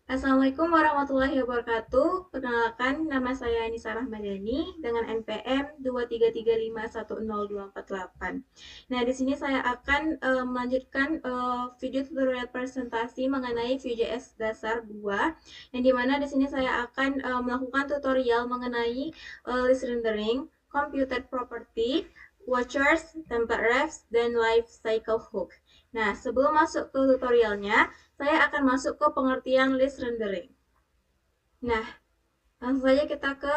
Assalamualaikum warahmatullahi wabarakatuh. Perkenalkan, nama saya Nisa Rahmadani dengan NPM 233510248. Nah, di sini saya akan melanjutkan video tutorial presentasi mengenai Vue.js dasar 2, yang dimana di sini saya akan melakukan tutorial mengenai list rendering, computed property, watchers, template refs, dan life cycle hook. Nah, sebelum masuk ke tutorialnya, saya akan masuk ke pengertian list rendering. Nah, langsung saja kita ke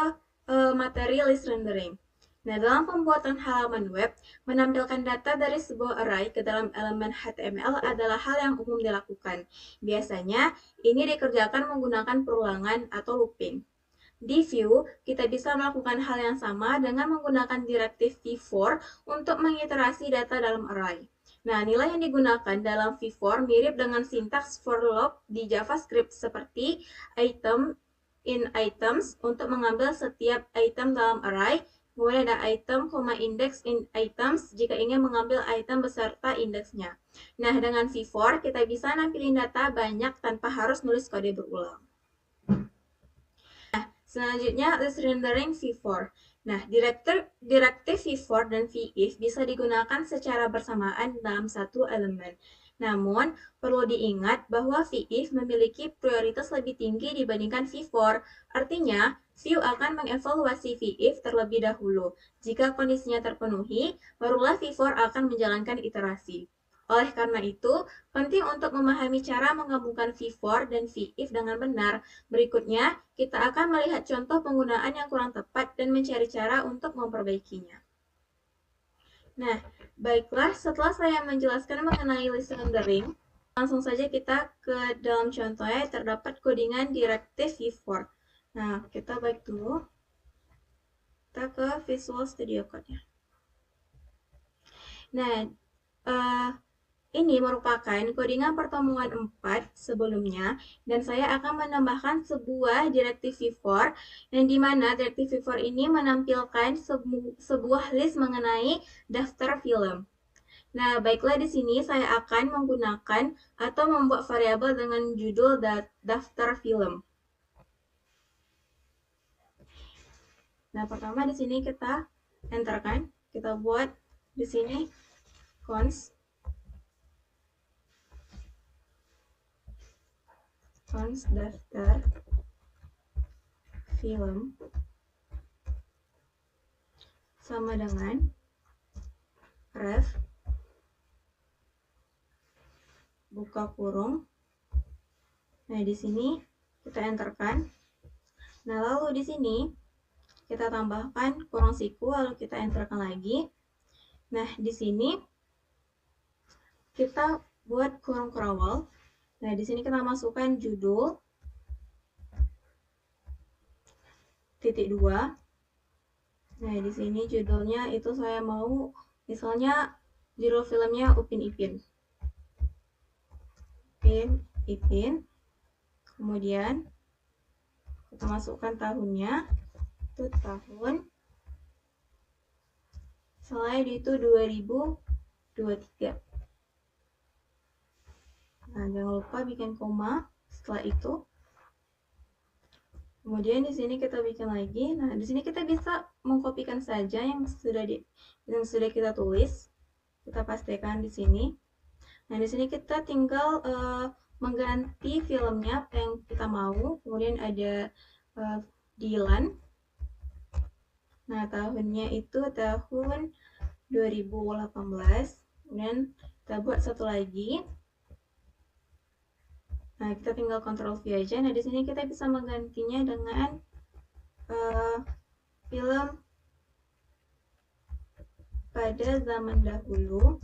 materi list rendering. Nah, dalam pembuatan halaman web, menampilkan data dari sebuah array ke dalam elemen HTML adalah hal yang umum dilakukan. Biasanya, ini dikerjakan menggunakan perulangan atau looping. Di Vue, kita bisa melakukan hal yang sama dengan menggunakan direktif v-for untuk mengiterasi data dalam array. Nah, nilai yang digunakan dalam v-for mirip dengan sintaks for loop di JavaScript seperti item in items untuk mengambil setiap item dalam array. Kemudian ada item, index in items jika ingin mengambil item beserta indeksnya. Nah, dengan v-for kita bisa nampilin data banyak tanpa harus nulis kode berulang. Selanjutnya, list rendering v-for. Nah, direktif v-for dan v-if bisa digunakan secara bersamaan dalam satu elemen. Namun, perlu diingat bahwa v-if memiliki prioritas lebih tinggi dibandingkan v-for. Artinya, Vue akan mengevaluasi v-if terlebih dahulu. Jika kondisinya terpenuhi, barulah v-for akan menjalankan iterasi. Oleh karena itu, penting untuk memahami cara menggabungkan v-for dan v-if dengan benar. Berikutnya, kita akan melihat contoh penggunaan yang kurang tepat dan mencari cara untuk memperbaikinya. Nah, baiklah, setelah saya menjelaskan mengenai list rendering, langsung saja kita ke dalam contohnya terdapat codingan direktif v-for. Nah, kita baik dulu. Kita ke Visual Studio Code-nya. Nah, ini merupakan codingan pertemuan 4 sebelumnya, dan saya akan menambahkan sebuah direktif v-for, yang dimana direktif v-for ini menampilkan sebuah list mengenai daftar film. Nah, baiklah di sini saya akan menggunakan atau membuat variabel dengan judul daftar film. Nah, pertama di sini kita enterkan, kita buat di sini const daftar film sama dengan ref buka kurung. Nah, di sini kita enterkan. Nah, lalu di sini kita tambahkan kurung siku, lalu kita enterkan lagi. Nah, di sini kita buat kurung crawl. Nah, di sini kita masukkan judul (2). Nah, di sini judulnya itu saya mau misalnya judul filmnya Upin Ipin. Kemudian kita masukkan tahunnya, itu tahun, slide itu 2023. Nah, jangan lupa bikin koma setelah itu. Kemudian di sini kita bikin lagi. Nah, di sini kita bisa mengkopikan saja yang sudah kita tulis. Kita pastikan di sini. Nah, di sini kita tinggal mengganti filmnya apa yang kita mau. Kemudian ada Dylan. Nah, tahunnya itu tahun 2018. Kemudian kita buat satu lagi. Nah, kita tinggal Ctrl V aja. Nah, di sini kita bisa menggantinya dengan film pada zaman dahulu.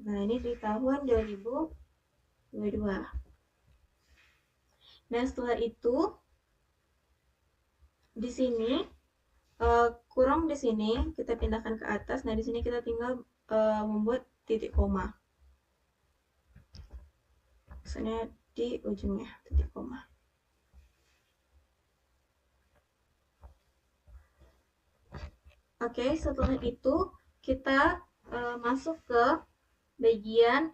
Nah, ini di tahun 2022. Nah, setelah itu di sini kurung di sini kita pindahkan ke atas. Nah, di sini kita tinggal membuat titik koma. Misalnya di ujungnya titik koma. Oke, setelah itu kita masuk ke bagian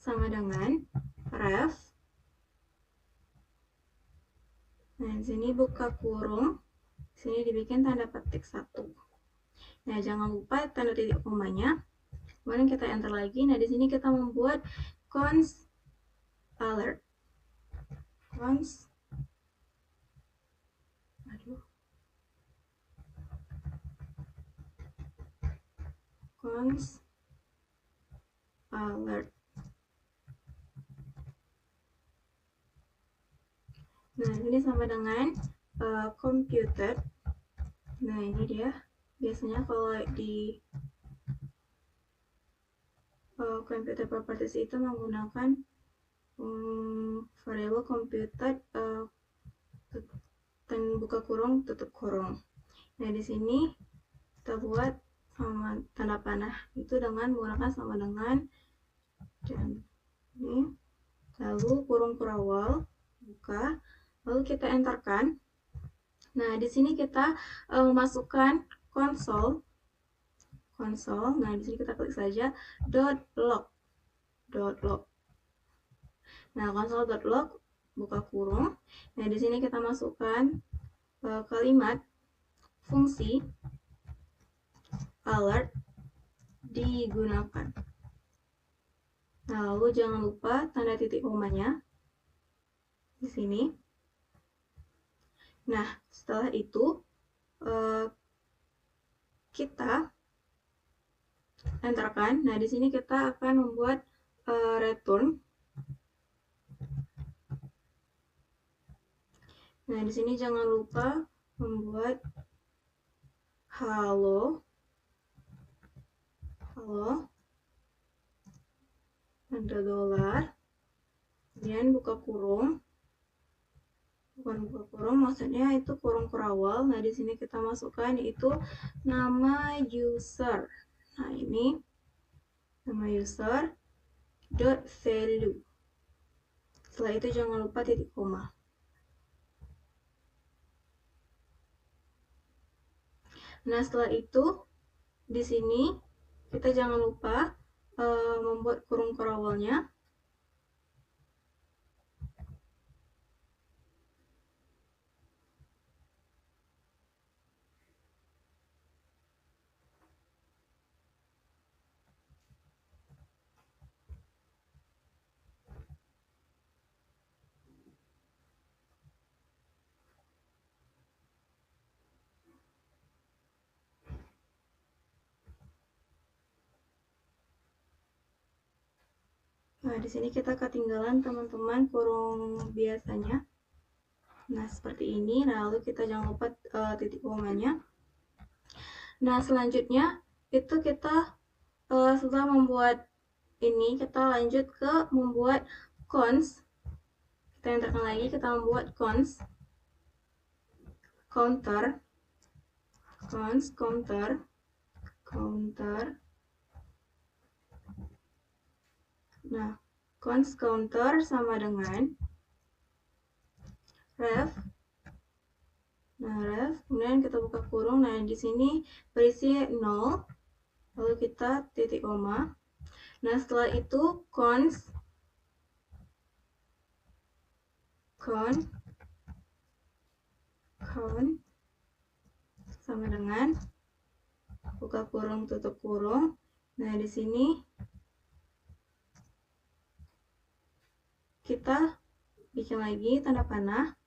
sama dengan ref. Nah, di sini buka kurung, di sini dibikin tanda petik 1. Nah, jangan lupa tanda titik komanya. Kemudian kita enter lagi. Nah, di sini kita membuat cons alert. Cons cons alert. Nah, ini sama dengan computer. Nah, ini dia. Biasanya kalau di computer properties itu menggunakan variable computer dan buka kurung tutup kurung. Nah, di sini kita buat sama tanda panah itu dengan menggunakan sama dengan dan ini, lalu kurung kurawal buka, lalu kita enterkan. Nah, di sini kita masukkan konsol. Nah, di sini kita klik saja .log. Nah, console.log buka kurung. Nah, di sini kita masukkan kalimat fungsi alert digunakan. Nah, lalu jangan lupa tanda titik komanya di sini. Nah, setelah itu kita enterkan. Nah, di sini kita akan membuat return. Nah, di sini jangan lupa membuat halo, tanda dolar, kemudian buka kurung. Bukan buka kurung, maksudnya itu kurung kurawal. Nah, di sini kita masukkan itu nama user. Nah, ini nama user dot value. Setelah itu jangan lupa titik koma. Nah, setelah itu di sini kita jangan lupa membuat kurung kurawalnya. Nah, di sini kita ketinggalan teman-teman kurung biasanya. Nah, seperti ini. Nah, lalu kita jangan lupa titik komanya. Nah, selanjutnya itu kita setelah membuat ini, kita lanjut ke membuat cons. Kita enterkan lagi, kita membuat cons counter. Nah, cons counter sama dengan ref. Nah, ref, kemudian kita buka kurung. Nah, di sini berisi 0, lalu kita titik koma. Nah, setelah itu count sama dengan buka kurung tutup kurung. Nah, di sini kita bikin lagi tanda panah.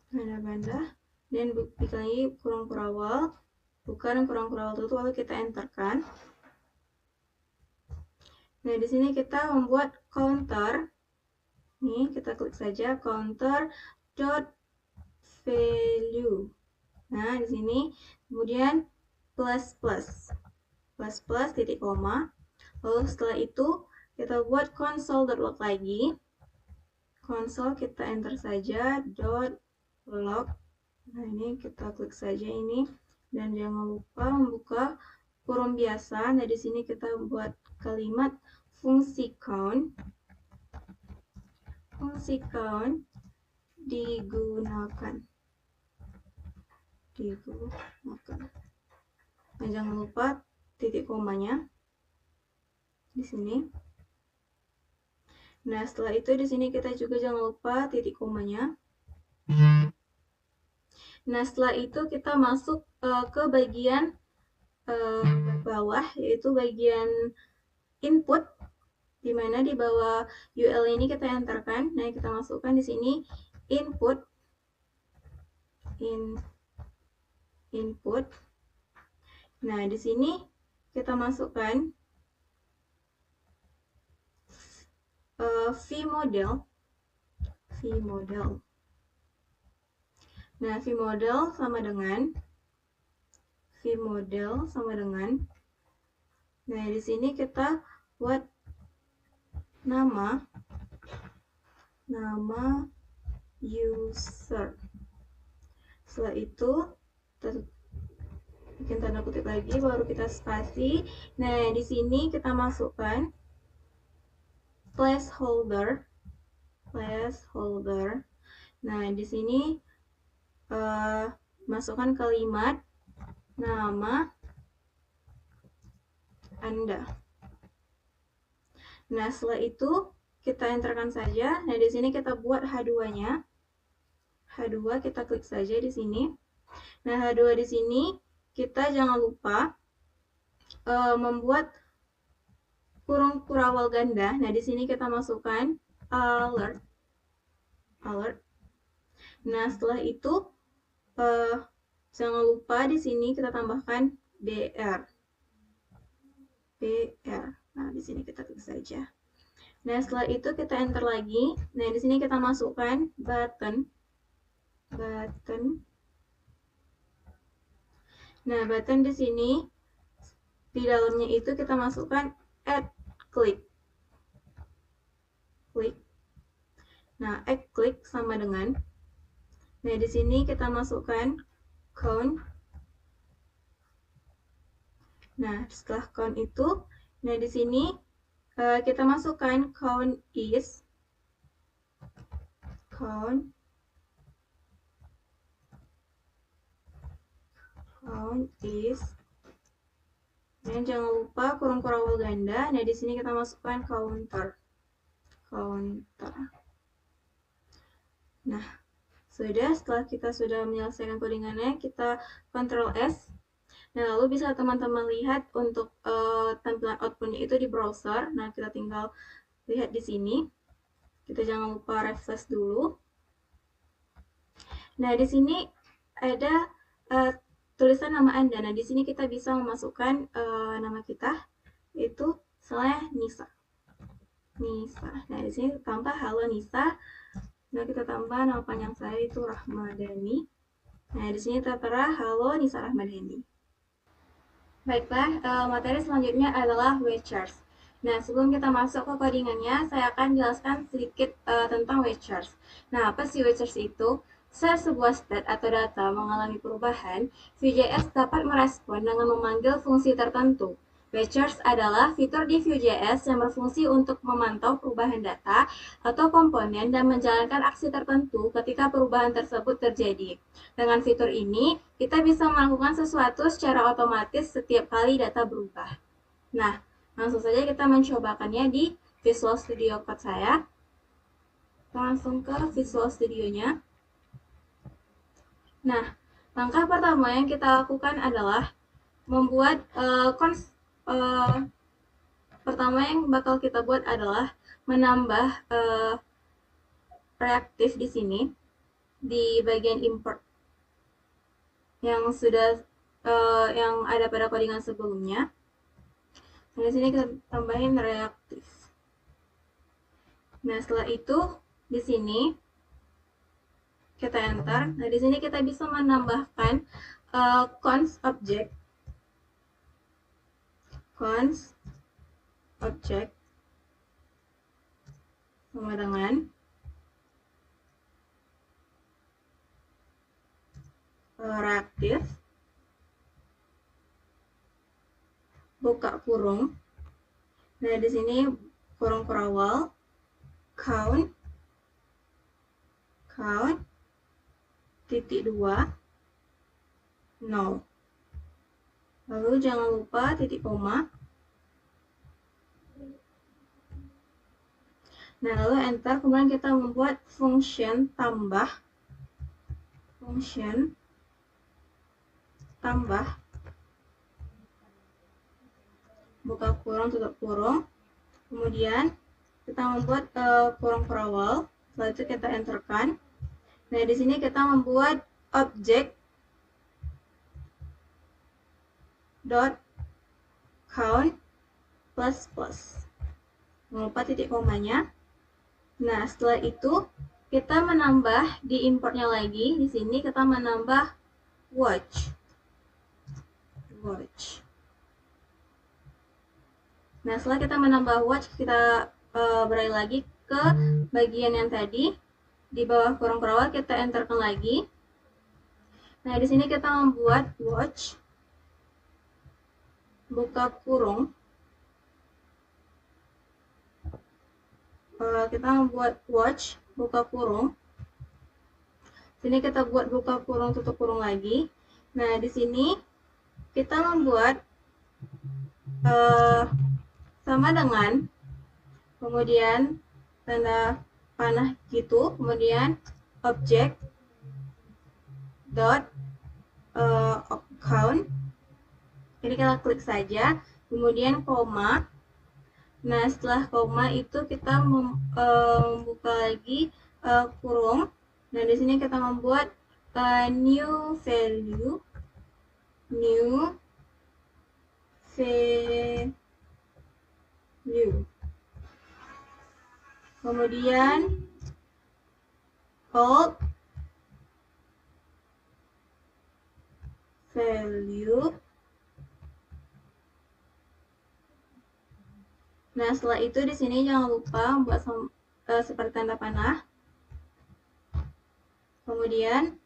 Dan bikin lagi kurung kurawal, bukan kurung kurawal tutup, lalu kita enterkan. Nah, di sini kita membuat counter. Nih, kita klik saja counter dot value. Nah, di sini kemudian plus titik koma. Lalu setelah itu kita buat console.log lagi. Console kita enter saja .log. Nah, ini kita klik saja ini dan jangan lupa membuka kurung biasa. Nah, di sini kita buat kalimat fungsi count digunakan. Nah, jangan lupa titik komanya di sini. Nah, setelah itu di sini kita juga jangan lupa titik komanya. Nah, setelah itu kita masuk ke bagian bawah, yaitu bagian input, di mana di bawah UL ini kita enterkan. Nah, kita masukkan di sini input, input. Nah, di sini kita masukkan vModel. Nah, vModel sama dengan Nah, di sini kita buat nama user. Setelah itu kita bikin tanda kutip lagi, baru kita spasi. Nah, di sini kita masukkan placeholder. Nah, di sini masukkan kalimat nama Anda. Nah, setelah itu kita enterkan saja. Nah, di sini kita buat H2-nya. H2 kita klik saja di sini. Nah, H2 di sini kita jangan lupa membuat kurung kurawal ganda. Nah, di sini kita masukkan alert. Nah, setelah itu jangan lupa di sini kita tambahkan BR. Nah, di sini kita klik saja. Nah, setelah itu kita enter lagi. Nah, di sini kita masukkan button. Nah, button di sini di dalamnya itu kita masukkan add click. Nah, add click sama dengan Nah, di sini kita masukkan count. Nah, setelah count itu, nah di sini kita masukkan count is. Dan jangan lupa kurung kurawal ganda. Nah, di sini kita masukkan counter. Nah, setelah kita sudah menyelesaikan codingannya, kita Ctrl S. Nah, lalu bisa teman-teman lihat untuk tampilan outputnya itu di browser. Nah, kita tinggal lihat di sini. Kita jangan lupa refresh dulu. Nah, di sini ada tulisan nama Anda. Nah, di sini kita bisa memasukkan nama kita, yaitu misalnya Nisa. Nah, di sini tambah halo Nisa. Nah, kita tambah nama panjang saya itu Rahmadani. Nah, di sini tertera halo Nisa Rahmadani. Baiklah, materi selanjutnya adalah webcharts. Nah, sebelum kita masuk ke codingannya, saya akan jelaskan sedikit tentang webcharts. Nah, apa sih webcharts itu? Saat sebuah state atau data mengalami perubahan, Vue.js dapat merespon dengan memanggil fungsi tertentu. Webcharts adalah fitur di Vue.js yang berfungsi untuk memantau perubahan data atau komponen dan menjalankan aksi tertentu ketika perubahan tersebut terjadi. Dengan fitur ini, kita bisa melakukan sesuatu secara otomatis setiap kali data berubah. Nah, langsung saja kita mencobakannya di Visual Studio Code saya. Kita langsung ke Visual Studio-nya. Nah, langkah pertama yang kita lakukan adalah membuat pertama yang bakal kita buat adalah menambah reaktif di sini di bagian import yang sudah yang ada pada codingan sebelumnya. Nah, di sini kita tambahin reaktif. Nah, setelah itu di sini kita enter. Nah, di sini kita bisa menambahkan const object sama dengan reaktif buka kurung. Nah, di sini kurung kurawal count titik 2 0. Lalu jangan lupa titik koma. Nah, lalu enter, kemudian kita membuat function tambah, buka kurung, tutup kurung, kemudian kita membuat kurung perawal, setelah itu kita enterkan. Nah, di sini kita membuat object dot count plus plus, jangan lupa titik komanya. Nah, setelah itu kita menambah di importnya lagi. Di sini kita menambah watch. Nah, setelah kita menambah watch, kita beralih lagi ke bagian yang tadi. Di bawah kurung perawal kita enterkan lagi. Nah, di sini kita membuat watch buka kurung. Kita membuat watch buka kurung. Sini kita buat buka kurung tutup kurung lagi. Nah, di sini kita membuat sama dengan, kemudian tanda panah gitu, kemudian object dot count. Ini kita klik saja, kemudian koma. Nah, setelah koma itu kita membuka lagi kurung. Nah, di sini kita membuat new value, kemudian old value. Nah, setelah itu di sini jangan lupa membuat seperti tanda panah. Kemudian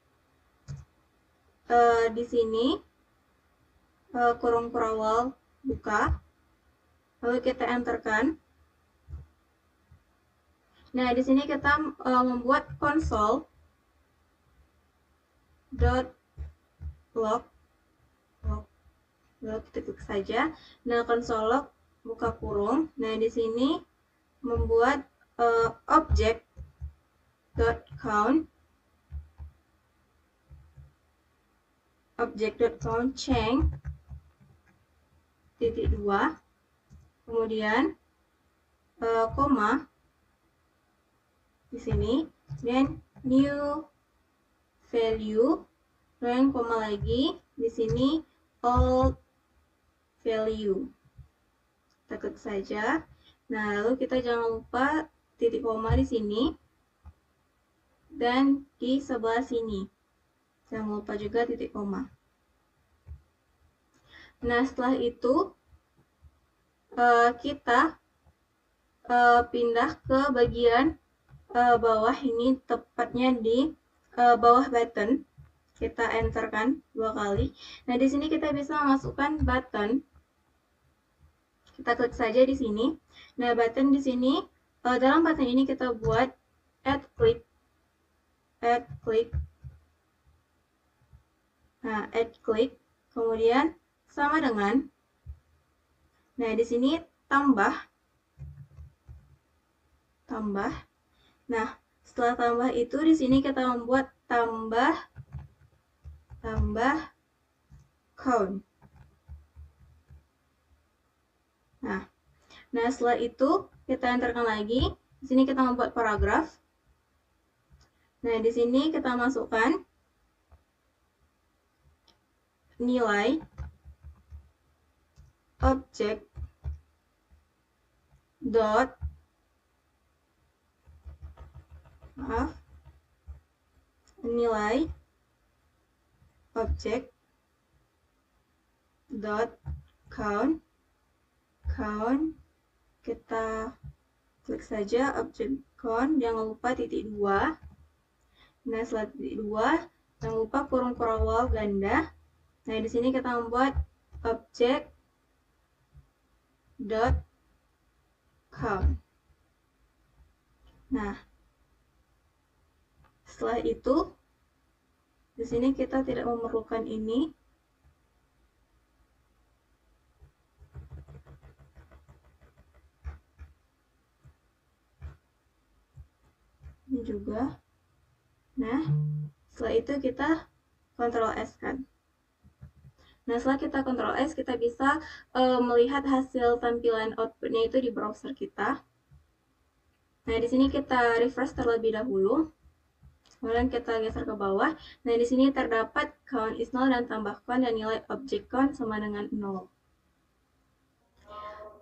di sini kurung perawal buka, lalu kita enterkan. Nah, di sini kita membuat console dot log, lalu kita klik saja. Nah, console log buka kurung. Nah, di sini membuat object dot count, change titik 2, kemudian koma di sini, dan new value, dan koma lagi di sini old value. Kita klik saja. Nah, lalu kita jangan lupa titik koma di sini dan di sebelah sini. Jangan lupa juga titik koma. Nah, setelah itu kita pindah ke bagian bawah ini, tepatnya di bawah button. Kita enterkan 2 kali. Nah, di sini kita bisa memasukkan button. Kita klik saja di sini. Nah, button di sini, dalam button ini kita buat add click. Nah, add click, kemudian sama dengan, nah di sini tambah. Nah, setelah tambah itu di sini kita membuat tambah count. Nah, setelah itu kita enterkan lagi. Di sini kita membuat paragraf. Nah, di sini kita masukkan nilai object dot nilai object dot count. Kita klik saja object count, jangan lupa titik 2. Nah, setelah titik 2, jangan lupa kurung perawal ganda. Nah, di sini kita membuat object dot count. Nah, setelah itu di sini kita tidak memerlukan ini. juga. Nah, setelah itu kita Ctrl S kan. Nah, setelah kita Ctrl S, kita bisa melihat hasil tampilan outputnya itu di browser kita. Nah, di sini kita refresh terlebih dahulu. Kemudian kita geser ke bawah. Nah, di sini terdapat count is 0 dan tambah count dan nilai object count sama dengan 0.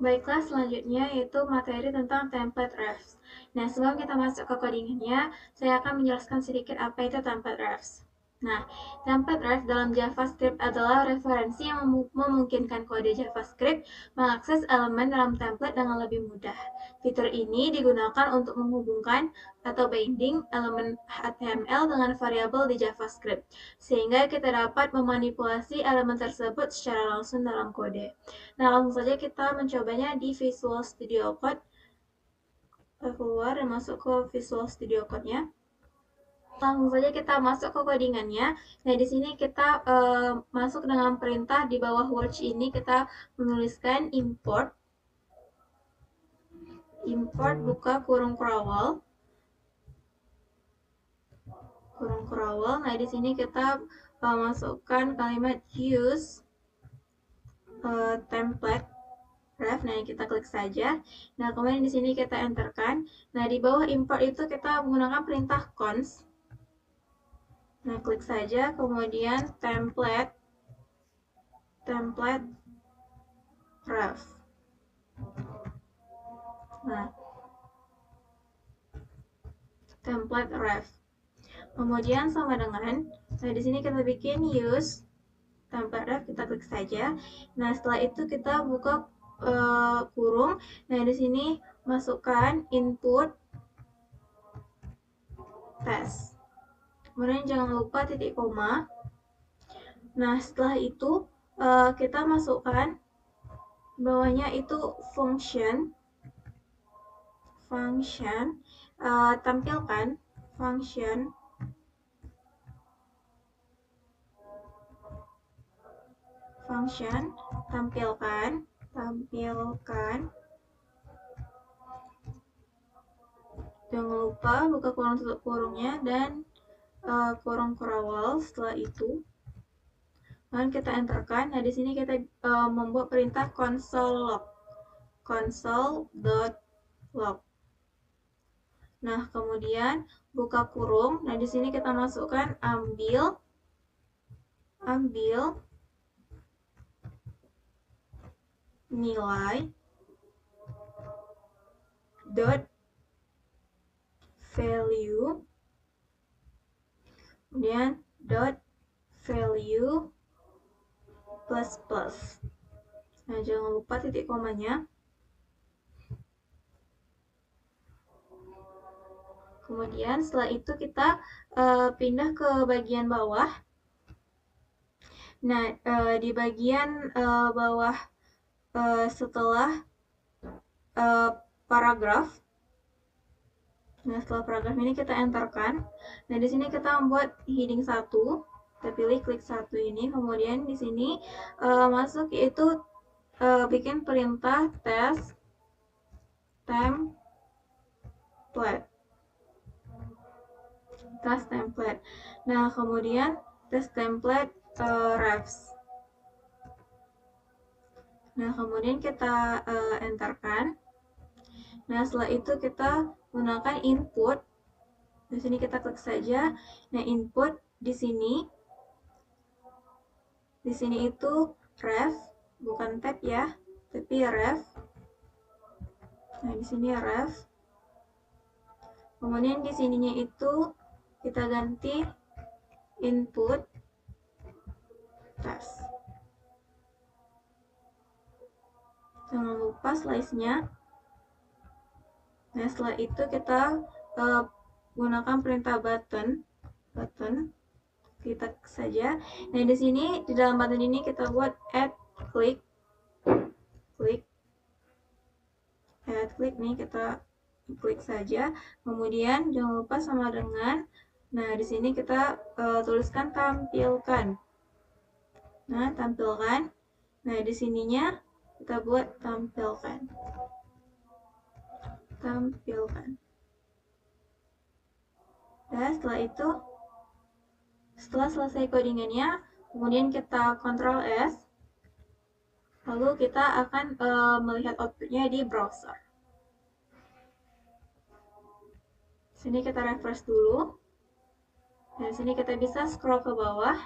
Baiklah, selanjutnya yaitu materi tentang template refs. Nah, sebelum kita masuk ke codingannya, saya akan menjelaskan sedikit apa itu template refs. Nah, template ref dalam JavaScript adalah referensi yang memungkinkan kode JavaScript mengakses elemen dalam template dengan lebih mudah. Fitur ini digunakan untuk menghubungkan atau binding elemen HTML dengan variabel di JavaScript, sehingga kita dapat memanipulasi elemen tersebut secara langsung dalam kode. Nah, langsung saja kita mencobanya di Visual Studio Code. Kita keluar dan masuk ke Visual Studio Code-nya. Langsung saja kita masuk ke codingannya. Nah, di sini kita masuk dengan perintah di bawah watch ini, kita menuliskan import buka kurung crawl. Nah, di sini kita masukkan kalimat use template ref. Nah, kita klik saja. Nah, kemudian di sini kita enterkan. Nah, di bawah import itu kita menggunakan perintah const. Nah, klik saja, kemudian template ref. Nah, template ref. Kemudian sama dengan, nah di sini kita bikin use template ref, kita klik saja. Nah, setelah itu kita buka kurung. Nah, di sini masukkan input test. Kemudian jangan lupa titik koma. Nah, setelah itu kita masukkan bawahnya itu function, tampilkan function tampilkan jangan lupa buka kurung tutup kurungnya dan kurung crawl. Setelah itu dan kita enterkan. Nah, di sini kita membuat perintah console.log. Nah, kemudian buka kurung. Nah, di sini kita masukkan ambil nilai dot value, kemudian dot value plus. Nah, jangan lupa titik komanya. Kemudian setelah itu kita pindah ke bagian bawah. Nah, di bagian bawah setelah paragraf. Nah, setelah paragraf ini kita enterkan. Nah, di sini kita membuat heading 1. Kita pilih klik 1 ini. Kemudian di sini masuk yaitu bikin perintah test template. Nah, kemudian test template refs. Nah, kemudian kita enterkan. Nah, setelah itu kita gunakan input. Di sini kita klik saja. Nah, input di sini itu ref, bukan tab ya, tapi ref. Nah, di sini ref. Kemudian di sininya itu kita ganti input test. Jangan lupa slice-nya. Nah, setelah itu kita gunakan perintah button. Kita saja. Nah, di sini di dalam button ini kita buat add click nih, kita klik saja. Kemudian jangan lupa sama dengan, nah di sini kita tuliskan tampilkan. Nah, tampilkan. Nah, di sininya kita buat tampilkan. Ya, setelah selesai codingannya, kemudian kita Ctrl S, lalu kita akan melihat outputnya di browser. Sini kita refresh dulu. Nah, di sini kita bisa scroll ke bawah.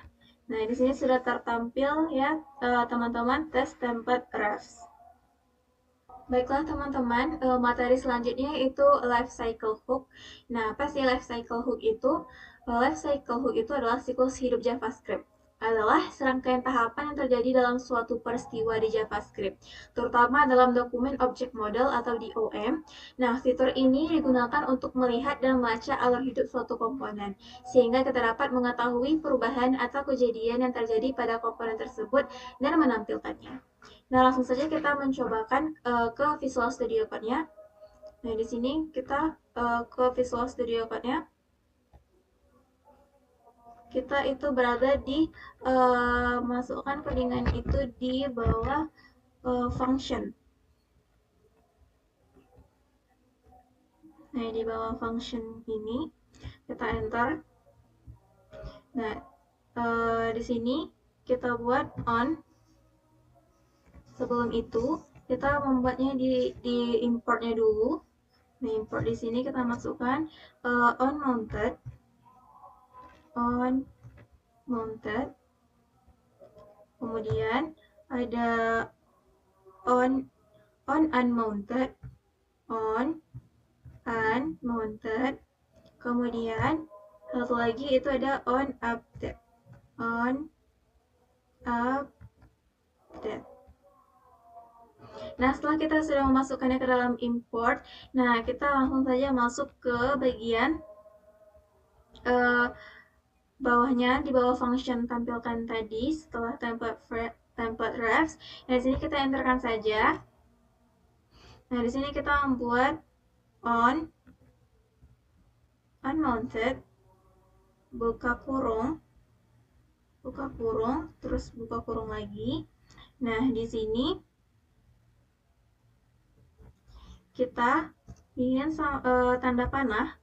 Nah, di sini sudah tertampil ya teman-teman tes template refs. Baiklah teman-teman, materi selanjutnya itu life cycle hook. Nah, apa sih life cycle hook itu? Life cycle hook itu adalah siklus hidup JavaScript. Adalah serangkaian tahapan yang terjadi dalam suatu peristiwa di JavaScript, terutama dalam dokumen object model atau DOM. Nah, fitur ini digunakan untuk melihat dan membaca alur hidup suatu komponen, sehingga kita dapat mengetahui perubahan atau kejadian yang terjadi pada komponen tersebut dan menampilkannya. Nah, langsung saja kita mencobakan ke Visual Studio Code-nya. Nah, di sini kita ke Visual Studio Code-nya. Kita itu berada di masukkan codingan itu di bawah function. Nah, di bawah function ini kita enter. Nah, di sini kita buat on. Sebelum itu kita membuatnya di importnya dulu. Nah, import di sini kita masukkan on mounted, kemudian ada on unmounted, kemudian satu lagi itu ada on update. Nah, setelah kita sudah memasukkannya ke dalam import, nah kita langsung saja masuk ke bagian bawahnya, di bawah function tampilkan tadi setelah template refs. Nah, di sini kita enterkan saja. Nah, di sini kita membuat unmounted, buka kurung, terus buka kurung lagi. Nah, di sini kita ingin tanda panah,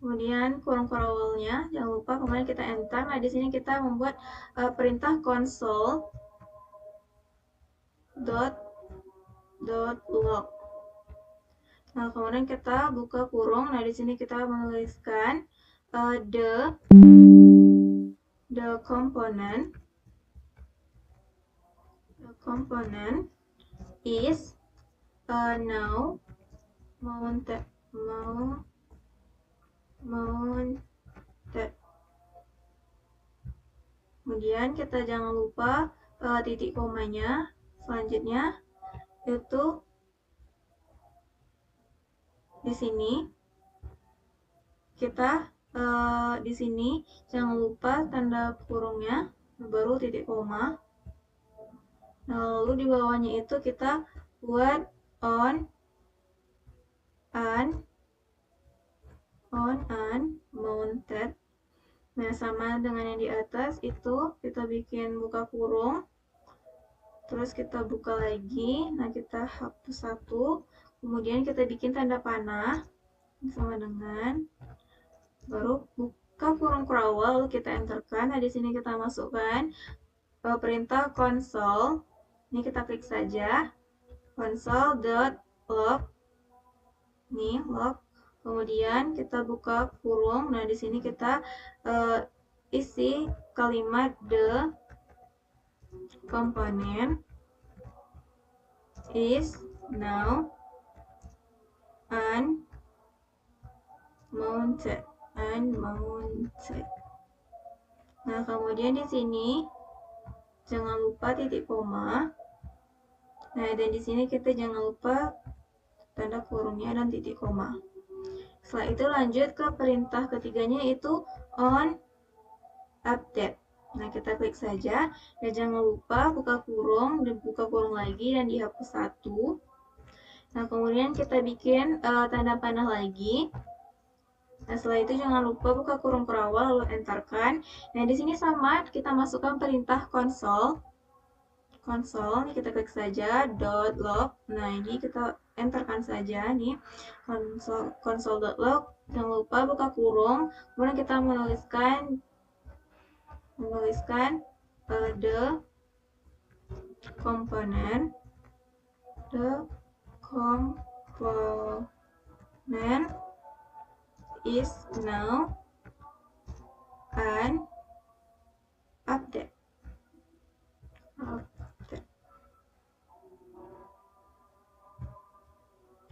kemudian kurung crawlnya, jangan lupa, kemudian kita enter. Nah, di sini kita membuat perintah console.log. Nah, kemudian kita buka kurung. Nah, di sini kita menuliskan the component is now mounted. Kemudian kita jangan lupa titik komanya. Selanjutnya itu di sini kita di sini jangan lupa tanda kurungnya, baru titik koma. Nah, lalu di bawahnya itu kita buat on unmounted. Nah, sama dengan yang di atas itu kita bikin buka kurung, terus kita buka lagi. Nah, kita hapus satu, kemudian kita bikin tanda panah sama dengan, baru buka kurung crawl, lalu kita enterkan. Nah, di sini kita masukkan perintah console. Ini kita klik saja console.log. Nih, log. Kemudian kita buka kurung. Nah, di sini kita isi kalimat the component is now unmounted. Nah, kemudian di sini jangan lupa titik koma. Nah, dan di sini kita jangan lupa tanda kurungnya dan titik koma. Setelah itu lanjut ke perintah ketiganya, yaitu on update. Nah, kita klik saja. Dan jangan lupa buka kurung, dan buka kurung lagi, dan dihapus satu. Nah, kemudian kita bikin tanda panah lagi. Nah, setelah itu jangan lupa buka kurung crawl, lalu enterkan. Nah, di sini sama, kita masukkan perintah console. konsol. Nih kita klik saja .log. Nah, ini kita enterkan saja nih console.log. Jangan lupa buka kurung. Kemudian kita menuliskan the component is now an update.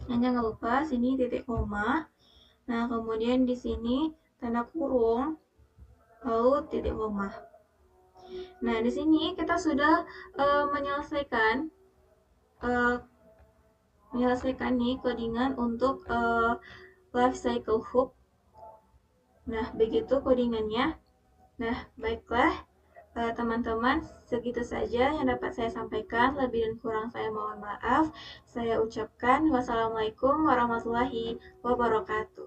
Nah, jangan lupa sini titik koma. Nah, kemudian di sini tanda kurung, lalu titik koma. Nah, di sini kita sudah menyelesaikan nih codingan untuk life cycle hook. Nah, begitu codingannya. Nah, baiklah teman-teman, segitu saja yang dapat saya sampaikan. Lebih dan kurang saya mohon maaf. Saya ucapkan wassalamualaikum warahmatullahi wabarakatuh.